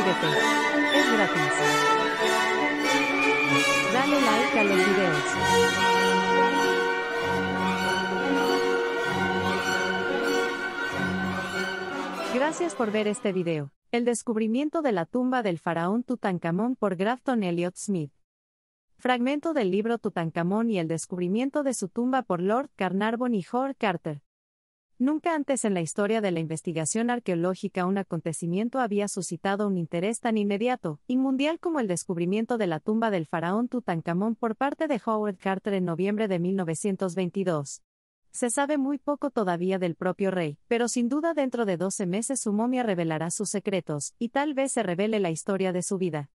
suscríbete. Es gratis. Dale like a los videos. Gracias por ver este video. El descubrimiento de la tumba del faraón Tutankamón por Grafton Elliot Smith. Fragmento del libro Tutankamón y el descubrimiento de su tumba por Lord Carnarvon y Howard Carter. Nunca antes en la historia de la investigación arqueológica un acontecimiento había suscitado un interés tan inmediato y mundial como el descubrimiento de la tumba del faraón Tutankamón por parte de Howard Carter en noviembre de 1922. Se sabe muy poco todavía del propio rey, pero sin duda dentro de 12 meses su momia revelará sus secretos, y tal vez se revele la historia de su vida.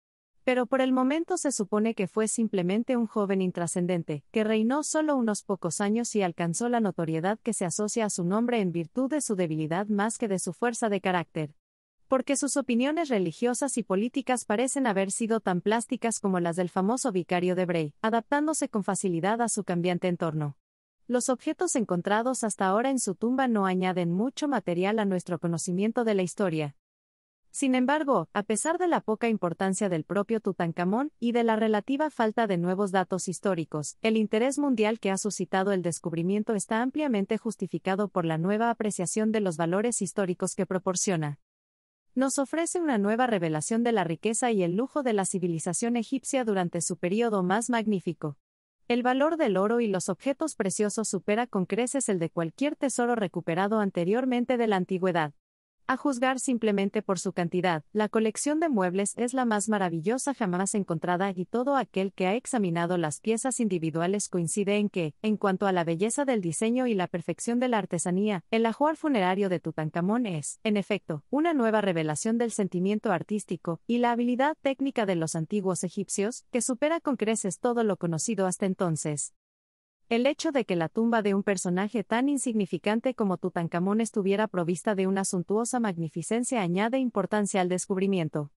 Pero por el momento se supone que fue simplemente un joven intrascendente, que reinó solo unos pocos años y alcanzó la notoriedad que se asocia a su nombre en virtud de su debilidad más que de su fuerza de carácter. Porque sus opiniones religiosas y políticas parecen haber sido tan plásticas como las del famoso vicario de Bray, adaptándose con facilidad a su cambiante entorno. Los objetos encontrados hasta ahora en su tumba no añaden mucho material a nuestro conocimiento de la historia. Sin embargo, a pesar de la poca importancia del propio Tutankamón y de la relativa falta de nuevos datos históricos, el interés mundial que ha suscitado el descubrimiento está ampliamente justificado por la nueva apreciación de los valores históricos que proporciona. Nos ofrece una nueva revelación de la riqueza y el lujo de la civilización egipcia durante su período más magnífico. El valor del oro y los objetos preciosos supera con creces el de cualquier tesoro recuperado anteriormente de la antigüedad. A juzgar simplemente por su cantidad, la colección de muebles es la más maravillosa jamás encontrada y todo aquel que ha examinado las piezas individuales coincide en que, en cuanto a la belleza del diseño y la perfección de la artesanía, el ajuar funerario de Tutankamón es, en efecto, una nueva revelación del sentimiento artístico y la habilidad técnica de los antiguos egipcios, que supera con creces todo lo conocido hasta entonces. El hecho de que la tumba de un personaje tan insignificante como Tutankamón estuviera provista de una suntuosa magnificencia añade importancia al descubrimiento.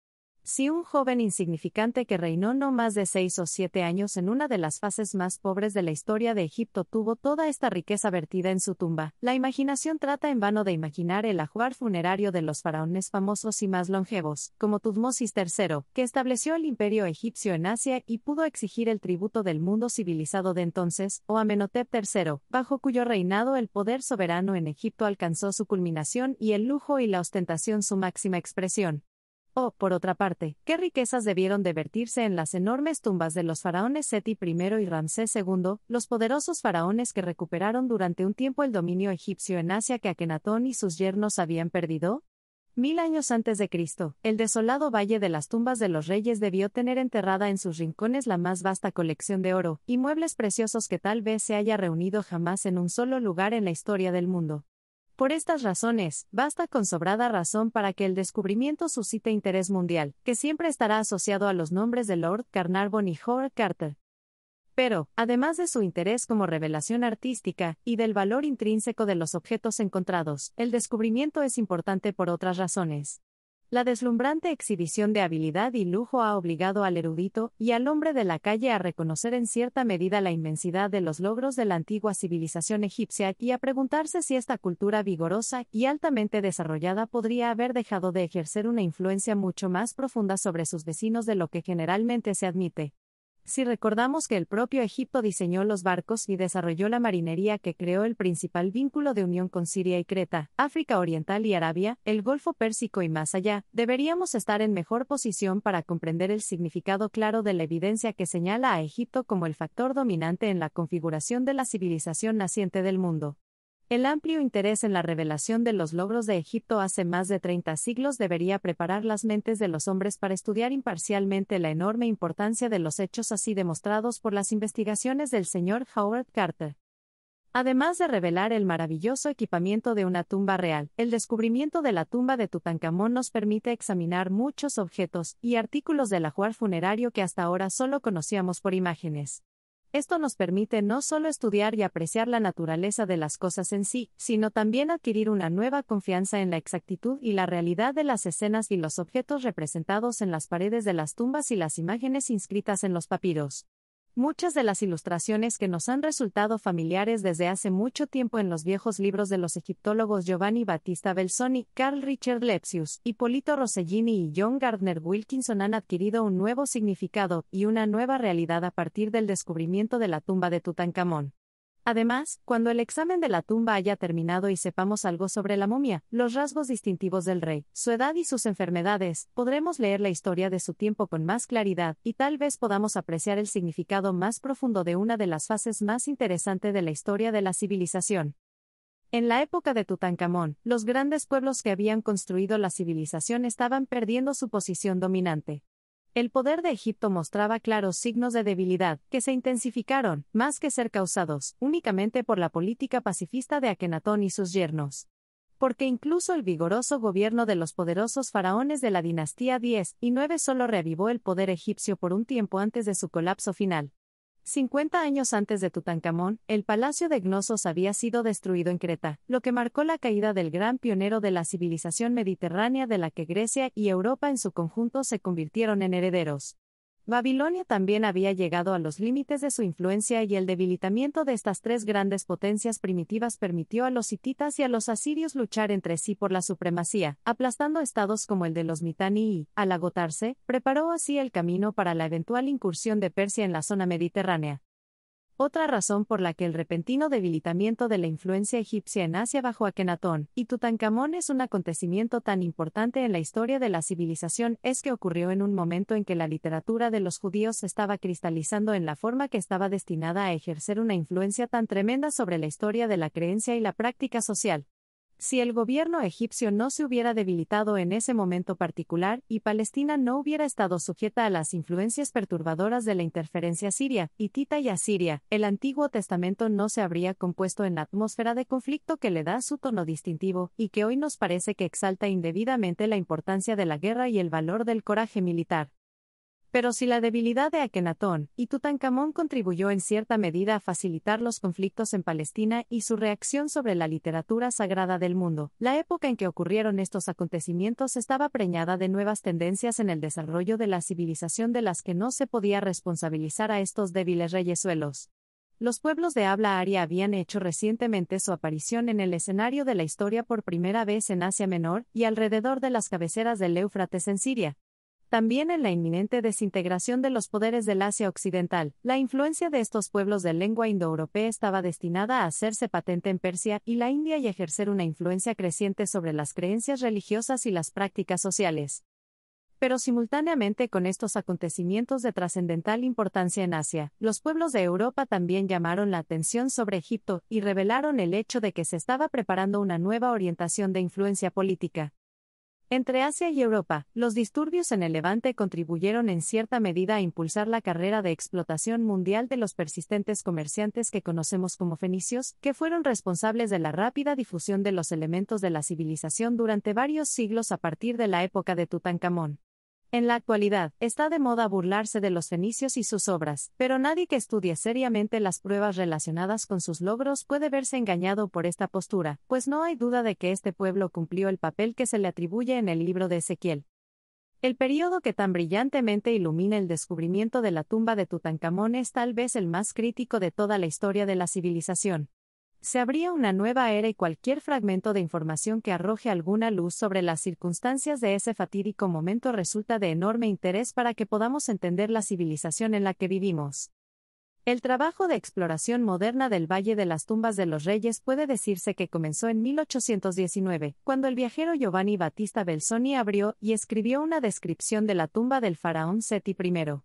Si un joven insignificante que reinó no más de 6 o 7 años en una de las fases más pobres de la historia de Egipto tuvo toda esta riqueza vertida en su tumba, la imaginación trata en vano de imaginar el ajuar funerario de los faraones famosos y más longevos, como Tutmosis III, que estableció el imperio egipcio en Asia y pudo exigir el tributo del mundo civilizado de entonces, o Amenhotep III, bajo cuyo reinado el poder soberano en Egipto alcanzó su culminación y el lujo y la ostentación su máxima expresión. Por otra parte, ¿qué riquezas debieron de vertirse en las enormes tumbas de los faraones Seti I y Ramsés II, los poderosos faraones que recuperaron durante un tiempo el dominio egipcio en Asia que Akenatón y sus yernos habían perdido? 1000 años antes de Cristo, el desolado Valle de las Tumbas de los Reyes debió tener enterrada en sus rincones la más vasta colección de oro y muebles preciosos que tal vez se haya reunido jamás en un solo lugar en la historia del mundo. Por estas razones, basta con sobrada razón para que el descubrimiento suscite interés mundial, que siempre estará asociado a los nombres de Lord Carnarvon y Howard Carter. Pero, además de su interés como revelación artística, y del valor intrínseco de los objetos encontrados, el descubrimiento es importante por otras razones. La deslumbrante exhibición de habilidad y lujo ha obligado al erudito y al hombre de la calle a reconocer en cierta medida la inmensidad de los logros de la antigua civilización egipcia y a preguntarse si esta cultura vigorosa y altamente desarrollada podría haber dejado de ejercer una influencia mucho más profunda sobre sus vecinos de lo que generalmente se admite. Si recordamos que el propio Egipto diseñó los barcos y desarrolló la marinería que creó el principal vínculo de unión con Siria y Creta, África Oriental y Arabia, el Golfo Pérsico y más allá, deberíamos estar en mejor posición para comprender el significado claro de la evidencia que señala a Egipto como el factor dominante en la configuración de la civilización naciente del mundo. El amplio interés en la revelación de los logros de Egipto hace más de 30 siglos debería preparar las mentes de los hombres para estudiar imparcialmente la enorme importancia de los hechos así demostrados por las investigaciones del señor Howard Carter. Además de revelar el maravilloso equipamiento de una tumba real, el descubrimiento de la tumba de Tutankamón nos permite examinar muchos objetos y artículos del ajuar funerario que hasta ahora solo conocíamos por imágenes. Esto nos permite no solo estudiar y apreciar la naturaleza de las cosas en sí, sino también adquirir una nueva confianza en la exactitud y la realidad de las escenas y los objetos representados en las paredes de las tumbas y las imágenes inscritas en los papiros. Muchas de las ilustraciones que nos han resultado familiares desde hace mucho tiempo en los viejos libros de los egiptólogos Giovanni Battista Belzoni, Carl Richard Lepsius, Ippolito Rossellini y John Gardner Wilkinson han adquirido un nuevo significado y una nueva realidad a partir del descubrimiento de la tumba de Tutankamón. Además, cuando el examen de la tumba haya terminado y sepamos algo sobre la momia, los rasgos distintivos del rey, su edad y sus enfermedades, podremos leer la historia de su tiempo con más claridad y tal vez podamos apreciar el significado más profundo de una de las fases más interesantes de la historia de la civilización. En la época de Tutankamón, los grandes pueblos que habían construido la civilización estaban perdiendo su posición dominante. El poder de Egipto mostraba claros signos de debilidad, que se intensificaron, más que ser causados, únicamente por la política pacifista de Akenatón y sus yernos. Porque incluso el vigoroso gobierno de los poderosos faraones de la dinastía 10 y 9 solo reavivó el poder egipcio por un tiempo antes de su colapso final. 50 años antes de Tutankamón, el palacio de Gnosos había sido destruido en Creta, lo que marcó la caída del gran pionero de la civilización mediterránea de la que Grecia y Europa en su conjunto se convirtieron en herederos. Babilonia también había llegado a los límites de su influencia y el debilitamiento de estas tres grandes potencias primitivas permitió a los hititas y a los asirios luchar entre sí por la supremacía, aplastando estados como el de los Mitanni y, al agotarse, preparó así el camino para la eventual incursión de Persia en la zona mediterránea. Otra razón por la que el repentino debilitamiento de la influencia egipcia en Asia bajo Akenatón y Tutankamón es un acontecimiento tan importante en la historia de la civilización es que ocurrió en un momento en que la literatura de los judíos se estaba cristalizando en la forma que estaba destinada a ejercer una influencia tan tremenda sobre la historia de la creencia y la práctica social. Si el gobierno egipcio no se hubiera debilitado en ese momento particular y Palestina no hubiera estado sujeta a las influencias perturbadoras de la interferencia siria, hitita y asiria, el Antiguo Testamento no se habría compuesto en la atmósfera de conflicto que le da su tono distintivo y que hoy nos parece que exalta indebidamente la importancia de la guerra y el valor del coraje militar. Pero si la debilidad de Akenatón y Tutankamón contribuyó en cierta medida a facilitar los conflictos en Palestina y su reacción sobre la literatura sagrada del mundo, la época en que ocurrieron estos acontecimientos estaba preñada de nuevas tendencias en el desarrollo de la civilización de las que no se podía responsabilizar a estos débiles reyesuelos. Los pueblos de habla aria habían hecho recientemente su aparición en el escenario de la historia por primera vez en Asia Menor y alrededor de las cabeceras del Éufrates en Siria. También en la inminente desintegración de los poderes del Asia Occidental, la influencia de estos pueblos de lengua indoeuropea estaba destinada a hacerse patente en Persia y la India y ejercer una influencia creciente sobre las creencias religiosas y las prácticas sociales. Pero simultáneamente con estos acontecimientos de trascendental importancia en Asia, los pueblos de Europa también llamaron la atención sobre Egipto y revelaron el hecho de que se estaba preparando una nueva orientación de influencia política. Entre Asia y Europa, los disturbios en el Levante contribuyeron en cierta medida a impulsar la carrera de explotación mundial de los persistentes comerciantes que conocemos como fenicios, que fueron responsables de la rápida difusión de los elementos de la civilización durante varios siglos a partir de la época de Tutankamón. En la actualidad, está de moda burlarse de los fenicios y sus obras, pero nadie que estudie seriamente las pruebas relacionadas con sus logros puede verse engañado por esta postura, pues no hay duda de que este pueblo cumplió el papel que se le atribuye en el libro de Ezequiel. El período que tan brillantemente ilumina el descubrimiento de la tumba de Tutankamón es tal vez el más crítico de toda la historia de la civilización. Se abría una nueva era y cualquier fragmento de información que arroje alguna luz sobre las circunstancias de ese fatídico momento resulta de enorme interés para que podamos entender la civilización en la que vivimos. El trabajo de exploración moderna del Valle de las Tumbas de los Reyes puede decirse que comenzó en 1819, cuando el viajero Giovanni Battista Belzoni abrió y escribió una descripción de la tumba del faraón Seti I.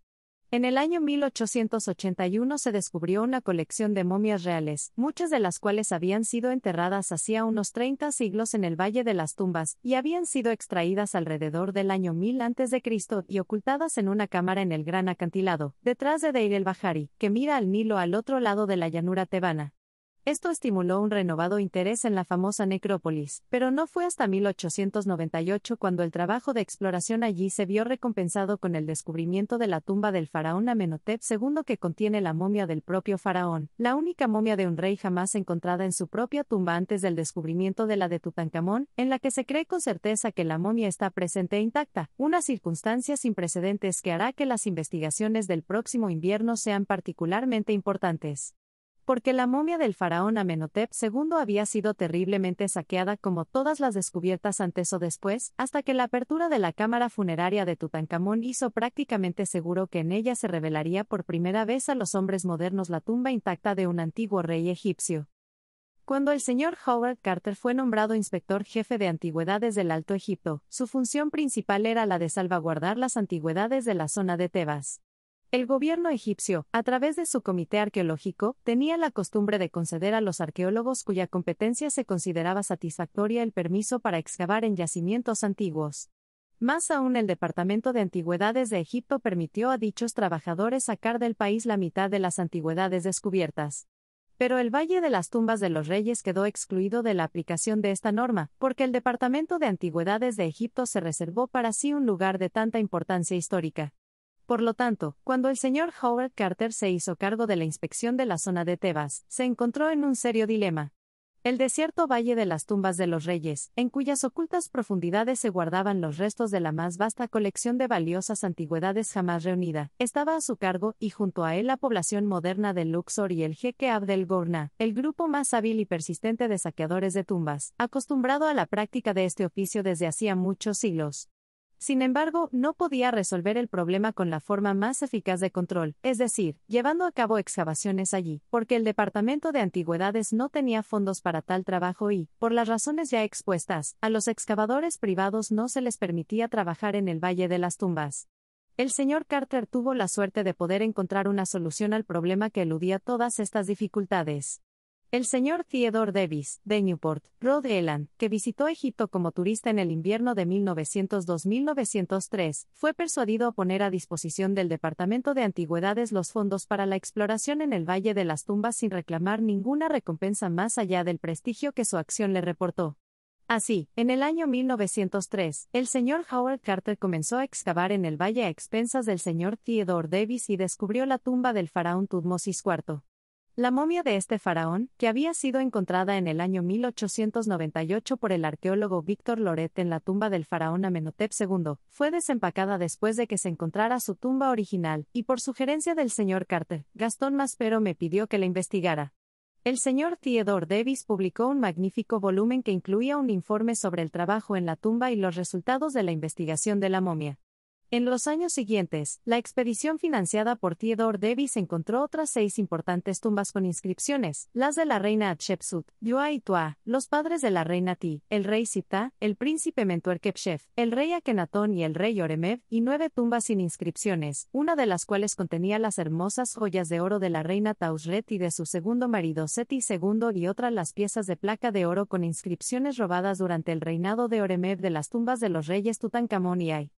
En el año 1881 se descubrió una colección de momias reales, muchas de las cuales habían sido enterradas hacía unos 30 siglos en el Valle de las Tumbas, y habían sido extraídas alrededor del año 1000 a.C. y ocultadas en una cámara en el Gran Acantilado, detrás de Deir el-Bahari, que mira al Nilo al otro lado de la llanura tebana. Esto estimuló un renovado interés en la famosa necrópolis, pero no fue hasta 1898 cuando el trabajo de exploración allí se vio recompensado con el descubrimiento de la tumba del faraón Amenhotep II que contiene la momia del propio faraón, la única momia de un rey jamás encontrada en su propia tumba antes del descubrimiento de la de Tutankamón, en la que se cree con certeza que la momia está presente e intacta, una circunstancia sin precedentes que hará que las investigaciones del próximo invierno sean particularmente importantes. Porque la momia del faraón Amenhotep II había sido terriblemente saqueada como todas las descubiertas antes o después, hasta que la apertura de la cámara funeraria de Tutankamón hizo prácticamente seguro que en ella se revelaría por primera vez a los hombres modernos la tumba intacta de un antiguo rey egipcio. Cuando el señor Howard Carter fue nombrado inspector jefe de antigüedades del Alto Egipto, su función principal era la de salvaguardar las antigüedades de la zona de Tebas. El gobierno egipcio, a través de su comité arqueológico, tenía la costumbre de conceder a los arqueólogos cuya competencia se consideraba satisfactoria el permiso para excavar en yacimientos antiguos. Más aún, el Departamento de Antigüedades de Egipto permitió a dichos trabajadores sacar del país la mitad de las antigüedades descubiertas. Pero el Valle de las Tumbas de los Reyes quedó excluido de la aplicación de esta norma, porque el Departamento de Antigüedades de Egipto se reservó para sí un lugar de tanta importancia histórica. Por lo tanto, cuando el señor Howard Carter se hizo cargo de la inspección de la zona de Tebas, se encontró en un serio dilema. El desierto Valle de las Tumbas de los Reyes, en cuyas ocultas profundidades se guardaban los restos de la más vasta colección de valiosas antigüedades jamás reunida, estaba a su cargo y junto a él la población moderna de Luxor y el jeque Abdel Gourna, el grupo más hábil y persistente de saqueadores de tumbas, acostumbrado a la práctica de este oficio desde hacía muchos siglos. Sin embargo, no podía resolver el problema con la forma más eficaz de control, es decir, llevando a cabo excavaciones allí, porque el Departamento de Antigüedades no tenía fondos para tal trabajo y, por las razones ya expuestas, a los excavadores privados no se les permitía trabajar en el Valle de las Tumbas. El señor Carter tuvo la suerte de poder encontrar una solución al problema que eludía todas estas dificultades. El señor Theodore Davis, de Newport, Rhode Island, que visitó Egipto como turista en el invierno de 1902-1903, fue persuadido a poner a disposición del Departamento de Antigüedades los fondos para la exploración en el Valle de las Tumbas sin reclamar ninguna recompensa más allá del prestigio que su acción le reportó. Así, en el año 1903, el señor Howard Carter comenzó a excavar en el valle a expensas del señor Theodore Davis y descubrió la tumba del faraón Tutmosis IV. La momia de este faraón, que había sido encontrada en el año 1898 por el arqueólogo Victor Loret en la tumba del faraón Amenhotep II, fue desempacada después de que se encontrara su tumba original, y por sugerencia del señor Carter, Gastón Maspero me pidió que la investigara. El señor Theodore Davis publicó un magnífico volumen que incluía un informe sobre el trabajo en la tumba y los resultados de la investigación de la momia. En los años siguientes, la expedición financiada por Theodore Davis encontró otras 6 importantes tumbas con inscripciones, las de la reina Hatshepsut, Yua y Tua, los padres de la reina Ti, el rey Siptah, el príncipe Mentuerkepshef, el rey Akenatón y el rey Oremeb, y 9 tumbas sin inscripciones, una de las cuales contenía las hermosas joyas de oro de la reina Tausret y de su segundo marido Seti II y otra las piezas de placa de oro con inscripciones robadas durante el reinado de Oremeb de las tumbas de los reyes Tutankamón y Ay.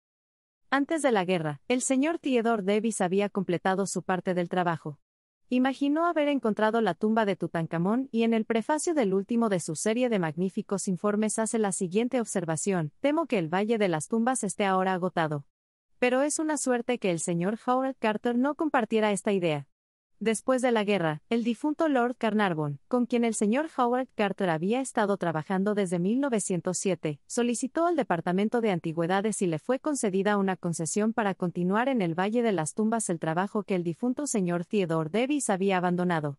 Antes de la guerra, el señor Theodore Davis había completado su parte del trabajo. Imaginó haber encontrado la tumba de Tutankamón y en el prefacio del último de su serie de magníficos informes hace la siguiente observación: temo que el Valle de las Tumbas esté ahora agotado. Pero es una suerte que el señor Howard Carter no compartiera esta idea. Después de la guerra, el difunto Lord Carnarvon, con quien el señor Howard Carter había estado trabajando desde 1907, solicitó al Departamento de Antigüedades y le fue concedida una concesión para continuar en el Valle de las Tumbas el trabajo que el difunto señor Theodore Davis había abandonado.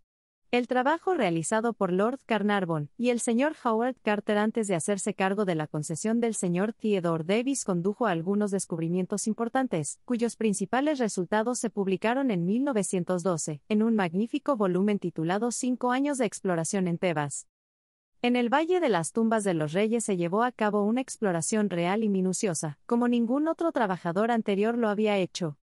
El trabajo realizado por Lord Carnarvon y el señor Howard Carter antes de hacerse cargo de la concesión del señor Theodore Davis condujo a algunos descubrimientos importantes, cuyos principales resultados se publicaron en 1912, en un magnífico volumen titulado 5 años de exploración en Tebas. En el Valle de las Tumbas de los Reyes se llevó a cabo una exploración real y minuciosa, como ningún otro trabajador anterior lo había hecho.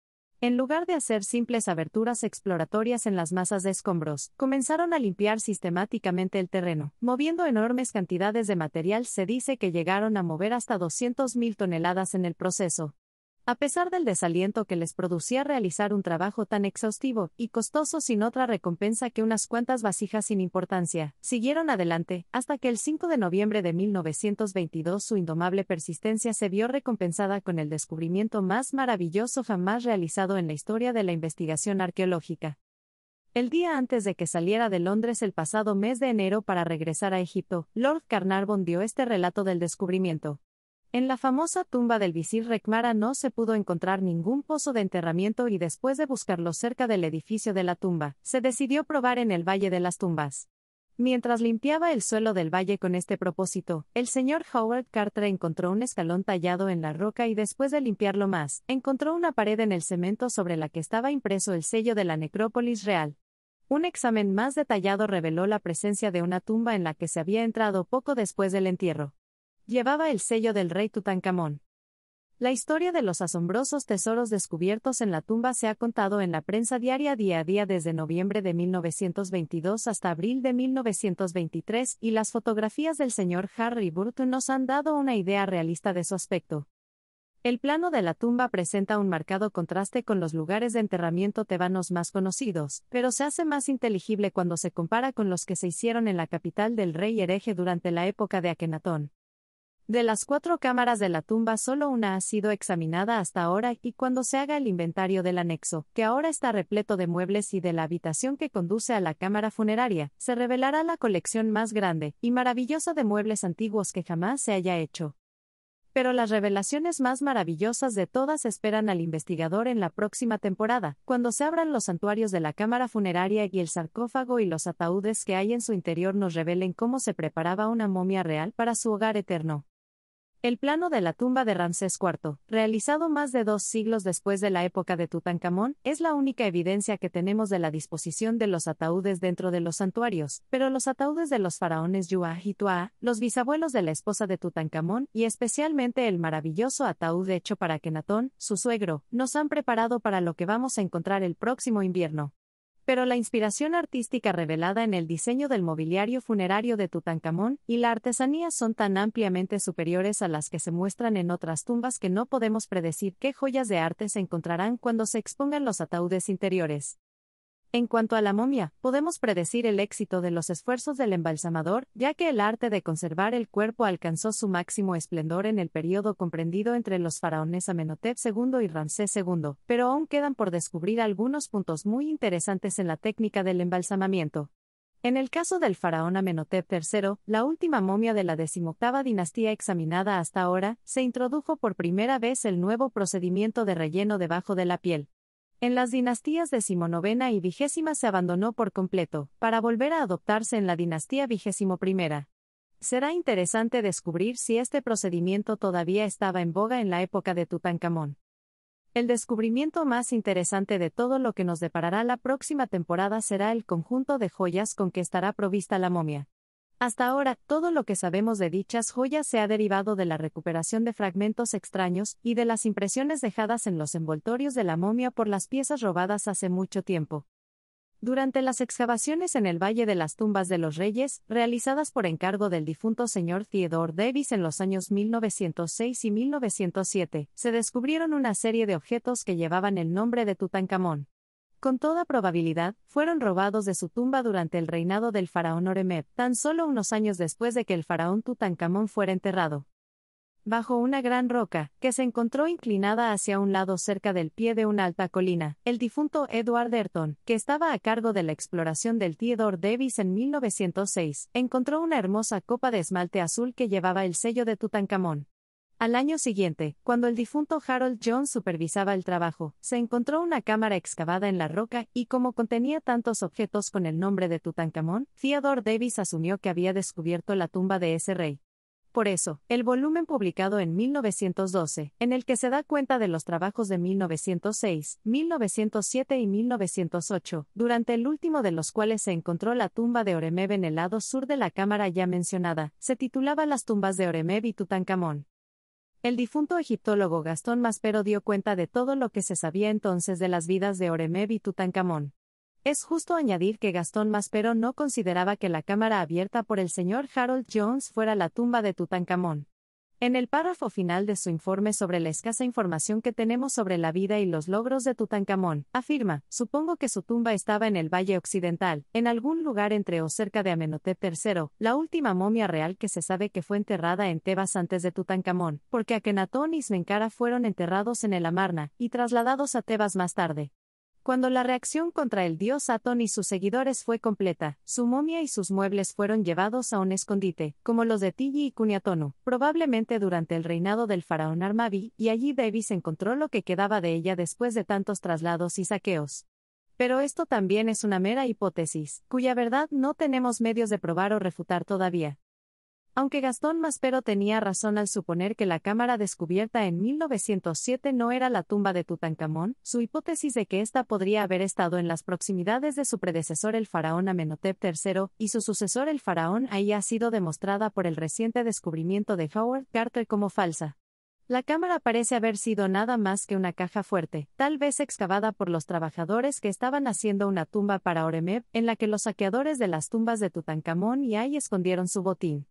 En lugar de hacer simples aberturas exploratorias en las masas de escombros, comenzaron a limpiar sistemáticamente el terreno, moviendo enormes cantidades de material. Se dice que llegaron a mover hasta 200.000 toneladas en el proceso. A pesar del desaliento que les producía realizar un trabajo tan exhaustivo y costoso sin otra recompensa que unas cuantas vasijas sin importancia, siguieron adelante, hasta que el 5 de noviembre de 1922 su indomable persistencia se vio recompensada con el descubrimiento más maravilloso jamás realizado en la historia de la investigación arqueológica. El día antes de que saliera de Londres el pasado mes de enero para regresar a Egipto, Lord Carnarvon dio este relato del descubrimiento. En la famosa tumba del visir Rekhmara no se pudo encontrar ningún pozo de enterramiento y después de buscarlo cerca del edificio de la tumba, se decidió probar en el Valle de las Tumbas. Mientras limpiaba el suelo del valle con este propósito, el señor Howard Carter encontró un escalón tallado en la roca y después de limpiarlo más, encontró una pared en el cemento sobre la que estaba impreso el sello de la necrópolis real. Un examen más detallado reveló la presencia de una tumba en la que se había entrado poco después del entierro. Llevaba el sello del rey Tutankamón. La historia de los asombrosos tesoros descubiertos en la tumba se ha contado en la prensa diaria día a día desde noviembre de 1922 hasta abril de 1923 y las fotografías del señor Harry Burton nos han dado una idea realista de su aspecto. El plano de la tumba presenta un marcado contraste con los lugares de enterramiento tebanos más conocidos, pero se hace más inteligible cuando se compara con los que se hicieron en la capital del rey hereje durante la época de Akenatón. De las 4 cámaras de la tumba solo una ha sido examinada hasta ahora y cuando se haga el inventario del anexo, que ahora está repleto de muebles y de la habitación que conduce a la cámara funeraria, se revelará la colección más grande y maravillosa de muebles antiguos que jamás se haya hecho. Pero las revelaciones más maravillosas de todas esperan al investigador en la próxima temporada, cuando se abran los santuarios de la cámara funeraria y el sarcófago y los ataúdes que hay en su interior nos revelen cómo se preparaba una momia real para su hogar eterno. El plano de la tumba de Ramsés IV, realizado más de 2 siglos después de la época de Tutankamón, es la única evidencia que tenemos de la disposición de los ataúdes dentro de los santuarios, pero los ataúdes de los faraones Yua y Tua, los bisabuelos de la esposa de Tutankamón, y especialmente el maravilloso ataúd hecho para Akenatón, su suegro, nos han preparado para lo que vamos a encontrar el próximo invierno. Pero la inspiración artística revelada en el diseño del mobiliario funerario de Tutankamón y la artesanía son tan ampliamente superiores a las que se muestran en otras tumbas que no podemos predecir qué joyas de arte se encontrarán cuando se expongan los ataúdes interiores. En cuanto a la momia, podemos predecir el éxito de los esfuerzos del embalsamador, ya que el arte de conservar el cuerpo alcanzó su máximo esplendor en el período comprendido entre los faraones Amenhotep II y Ramsés II, pero aún quedan por descubrir algunos puntos muy interesantes en la técnica del embalsamamiento. En el caso del faraón Amenhotep III, la última momia de la 18ª dinastía examinada hasta ahora, se introdujo por primera vez el nuevo procedimiento de relleno debajo de la piel. En las dinastías decimonovena y 20ª se abandonó por completo, para volver a adoptarse en la dinastía 21ª. Será interesante descubrir si este procedimiento todavía estaba en boga en la época de Tutankamón. El descubrimiento más interesante de todo lo que nos deparará la próxima temporada será el conjunto de joyas con que estará provista la momia. Hasta ahora, todo lo que sabemos de dichas joyas se ha derivado de la recuperación de fragmentos extraños y de las impresiones dejadas en los envoltorios de la momia por las piezas robadas hace mucho tiempo. Durante las excavaciones en el Valle de las Tumbas de los Reyes, realizadas por encargo del difunto señor Theodore Davis en los años 1906 y 1907, se descubrieron una serie de objetos que llevaban el nombre de Tutankamón. Con toda probabilidad, fueron robados de su tumba durante el reinado del faraón Horemheb, tan solo unos años después de que el faraón Tutankamón fuera enterrado. Bajo una gran roca, que se encontró inclinada hacia un lado cerca del pie de una alta colina, el difunto Edward Ayrton, que estaba a cargo de la exploración del Theodore Davis en 1906, encontró una hermosa copa de esmalte azul que llevaba el sello de Tutankamón. Al año siguiente, cuando el difunto Harold Jones supervisaba el trabajo, se encontró una cámara excavada en la roca y como contenía tantos objetos con el nombre de Tutankamón, Theodore Davis asumió que había descubierto la tumba de ese rey. Por eso, el volumen publicado en 1912, en el que se da cuenta de los trabajos de 1906, 1907 y 1908, durante el último de los cuales se encontró la tumba de Horemheb en el lado sur de la cámara ya mencionada, se titulaba Las tumbas de Horemheb y Tutankamón. El difunto egiptólogo Gastón Maspero dio cuenta de todo lo que se sabía entonces de las vidas de Horemheb y Tutankamón. Es justo añadir que Gastón Maspero no consideraba que la cámara abierta por el señor Harold Jones fuera la tumba de Tutankamón. En el párrafo final de su informe sobre la escasa información que tenemos sobre la vida y los logros de Tutankamón, afirma: supongo que su tumba estaba en el Valle Occidental, en algún lugar entre o cerca de Amenhotep III, la última momia real que se sabe que fue enterrada en Tebas antes de Tutankamón, porque Akenatón y Smenkhara fueron enterrados en el Amarna, y trasladados a Tebas más tarde. Cuando la reacción contra el dios Atón y sus seguidores fue completa, su momia y sus muebles fueron llevados a un escondite, como los de Tigi y Cuniatonu, probablemente durante el reinado del faraón Armabi, y allí Davis encontró lo que quedaba de ella después de tantos traslados y saqueos. Pero esto también es una mera hipótesis, cuya verdad no tenemos medios de probar o refutar todavía. Aunque Gastón Maspero tenía razón al suponer que la cámara descubierta en 1907 no era la tumba de Tutankamón, su hipótesis de que ésta podría haber estado en las proximidades de su predecesor el faraón Amenhotep III, y su sucesor el faraón Ahí ha sido demostrada por el reciente descubrimiento de Howard Carter como falsa. La cámara parece haber sido nada más que una caja fuerte, tal vez excavada por los trabajadores que estaban haciendo una tumba para Horemheb, en la que los saqueadores de las tumbas de Tutankamón y Ahí escondieron su botín.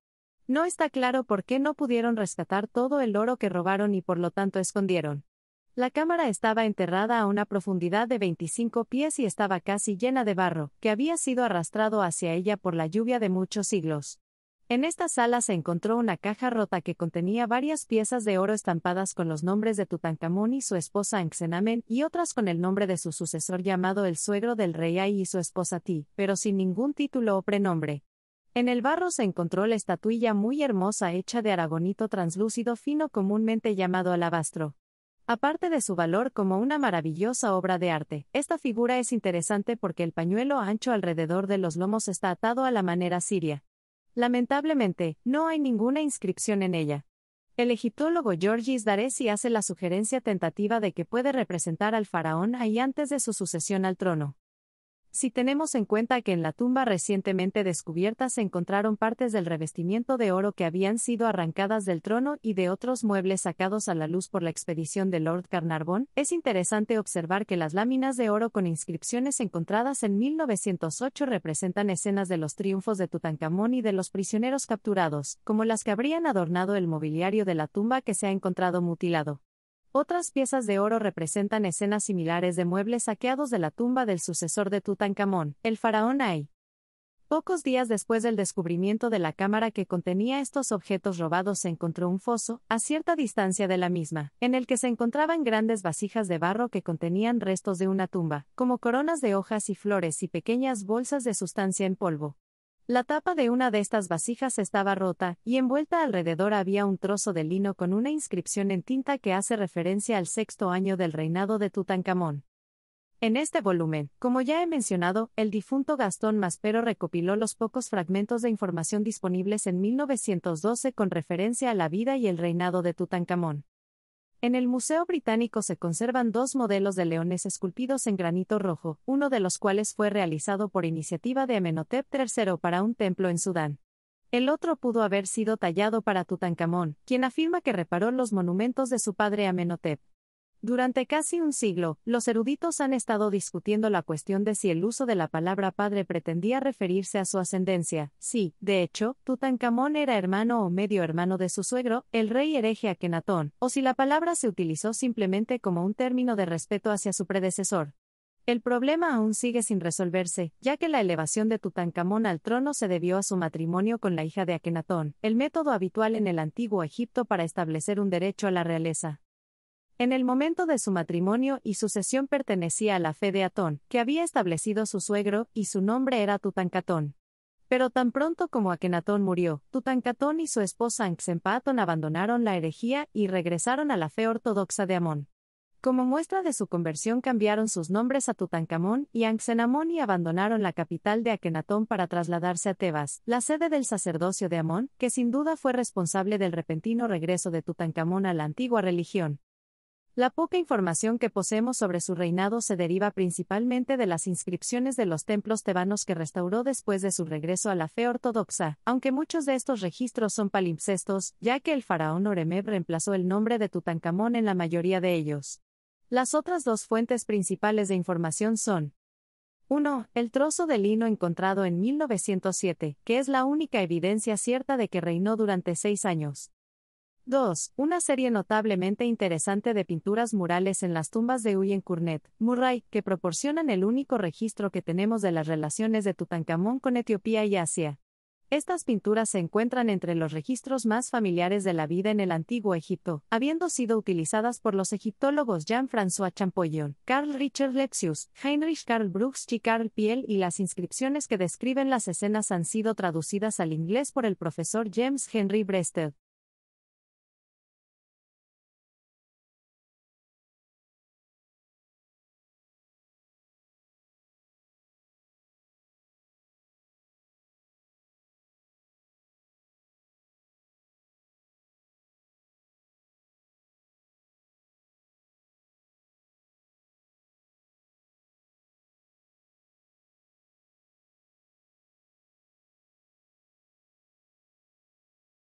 No está claro por qué no pudieron rescatar todo el oro que robaron y por lo tanto escondieron. La cámara estaba enterrada a una profundidad de 25 pies y estaba casi llena de barro, que había sido arrastrado hacia ella por la lluvia de muchos siglos. En esta sala se encontró una caja rota que contenía varias piezas de oro estampadas con los nombres de Tutankamón y su esposa Ankhsenamen, y otras con el nombre de su sucesor llamado el suegro del rey Ahí y su esposa Ti, pero sin ningún título o prenombre. En el barro se encontró la estatuilla muy hermosa hecha de aragonito translúcido fino comúnmente llamado alabastro. Aparte de su valor como una maravillosa obra de arte, esta figura es interesante porque el pañuelo ancho alrededor de los lomos está atado a la manera siria. Lamentablemente, no hay ninguna inscripción en ella. El egiptólogo Georgis Daresi hace la sugerencia tentativa de que puede representar al faraón Ahí antes de su sucesión al trono. Si tenemos en cuenta que en la tumba recientemente descubierta se encontraron partes del revestimiento de oro que habían sido arrancadas del trono y de otros muebles sacados a la luz por la expedición de Lord Carnarvon, es interesante observar que las láminas de oro con inscripciones encontradas en 1908 representan escenas de los triunfos de Tutankamón y de los prisioneros capturados, como las que habrían adornado el mobiliario de la tumba que se ha encontrado mutilado. Otras piezas de oro representan escenas similares de muebles saqueados de la tumba del sucesor de Tutankamón, el faraón Ahí. Pocos días después del descubrimiento de la cámara que contenía estos objetos robados se encontró un foso, a cierta distancia de la misma, en el que se encontraban grandes vasijas de barro que contenían restos de una tumba, como coronas de hojas y flores y pequeñas bolsas de sustancia en polvo. La tapa de una de estas vasijas estaba rota, y envuelta alrededor había un trozo de lino con una inscripción en tinta que hace referencia al sexto año del reinado de Tutankamón. En este volumen, como ya he mencionado, el difunto Gastón Maspero recopiló los pocos fragmentos de información disponibles en 1912 con referencia a la vida y el reinado de Tutankamón. En el Museo Británico se conservan dos modelos de leones esculpidos en granito rojo, uno de los cuales fue realizado por iniciativa de Amenhotep III para un templo en Sudán. El otro pudo haber sido tallado para Tutankamón, quien afirma que reparó los monumentos de su padre Amenhotep. Durante casi un siglo, los eruditos han estado discutiendo la cuestión de si el uso de la palabra padre pretendía referirse a su ascendencia. Sí, de hecho, Tutankamón era hermano o medio hermano de su suegro, el rey hereje Akenatón, o si la palabra se utilizó simplemente como un término de respeto hacia su predecesor. El problema aún sigue sin resolverse, ya que la elevación de Tutankamón al trono se debió a su matrimonio con la hija de Akenatón, el método habitual en el antiguo Egipto para establecer un derecho a la realeza. En el momento de su matrimonio y sucesión pertenecía a la fe de Atón, que había establecido su suegro, y su nombre era Tutankatón. Pero tan pronto como Akenatón murió, Tutankatón y su esposa Ankhsenpa-Atón abandonaron la herejía y regresaron a la fe ortodoxa de Amón. Como muestra de su conversión cambiaron sus nombres a Tutankamón y Ankhsenamón y abandonaron la capital de Akenatón para trasladarse a Tebas, la sede del sacerdocio de Amón, que sin duda fue responsable del repentino regreso de Tutankamón a la antigua religión. La poca información que poseemos sobre su reinado se deriva principalmente de las inscripciones de los templos tebanos que restauró después de su regreso a la fe ortodoxa, aunque muchos de estos registros son palimpsestos, ya que el faraón Horemheb reemplazó el nombre de Tutankamón en la mayoría de ellos. Las otras dos fuentes principales de información son: 1. El trozo de lino encontrado en 1907, que es la única evidencia cierta de que reinó durante 6 años. 2. Una serie notablemente interesante de pinturas murales en las tumbas de Uyen Curnet, Murray, que proporcionan el único registro que tenemos de las relaciones de Tutankamón con Etiopía y Asia. Estas pinturas se encuentran entre los registros más familiares de la vida en el Antiguo Egipto, habiendo sido utilizadas por los egiptólogos Jean-François Champollion, Carl Richard Lexius, Heinrich Karl Brugsch y Karl Piel, y las inscripciones que describen las escenas han sido traducidas al inglés por el profesor James Henry Breasted.